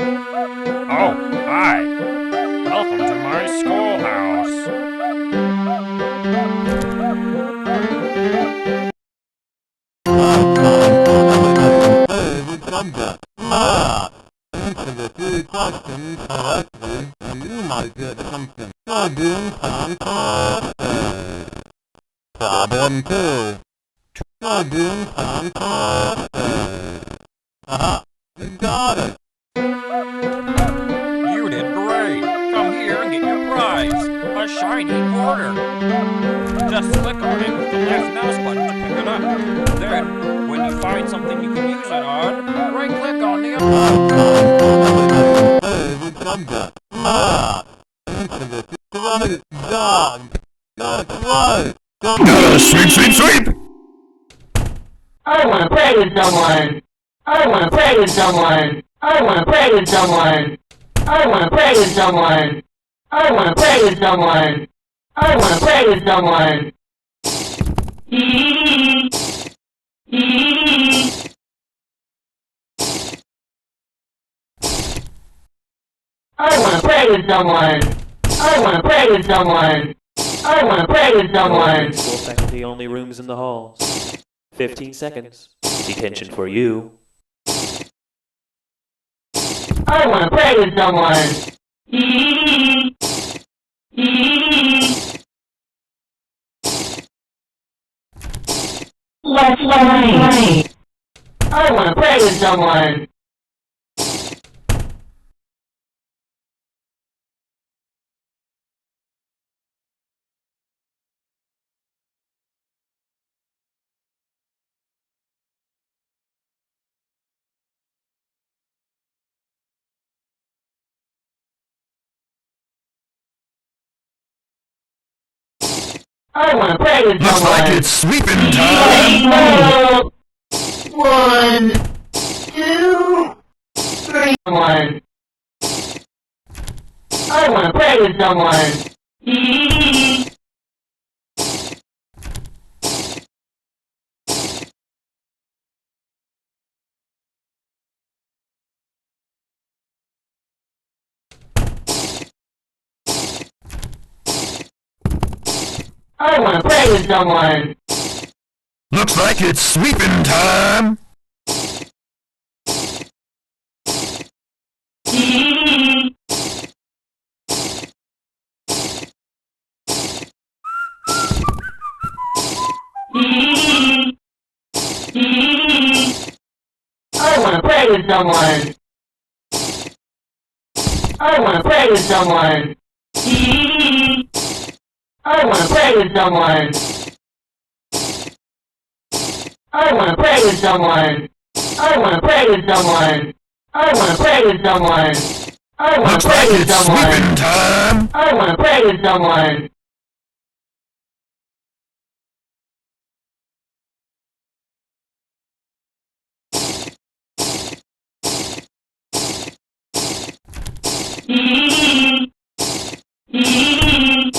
Oh, hi. Welcome to my schoolhouse. Answer the three questions correctly, and you might get something. Problem 2. Problem 5. You got it. You did great. Come here and get your prize. A shiny quarter. Just click on it with the left mouse button to pick it up. Then, when you find something you can use it on, right-click on the Sweep, sweep, sweep! I wanna play with someone. I wanna play with someone. I wanna play with someone. I wanna play with someone. I wanna play with someone. I wanna play with someone. Eee. Eee. I wanna play with someone. I wanna play with someone. I wanna play with someone. School faculty only rooms in the halls. 15 seconds. Detention for you. I wanna play with someone. Eee. Eee. Let's play. I wanna play with someone. I wanna play with Looks someone. like it's sweeping time! 1, 2, 3. Someone. I wanna play with someone. Eee. I wanna play with someone. Looks like it's sweeping time! Eee. Eee. Eee. I wanna play with someone. I wanna play with someone. Eee. I wanna play with someone. I wanna play with someone. I wanna play with someone. I wanna play with someone. I wanna Looks play like with it's someone. sweeping time! I wanna play with someone. Eee. Eee.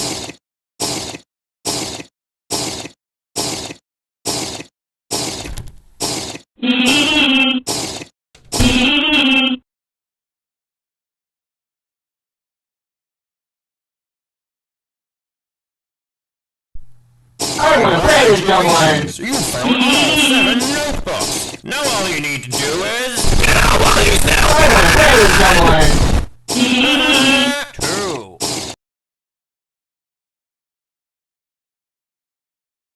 Eee. Eee. I wanna play with someone. You found all 7 notebooks. Now all you need to do is... I wanna play with someone.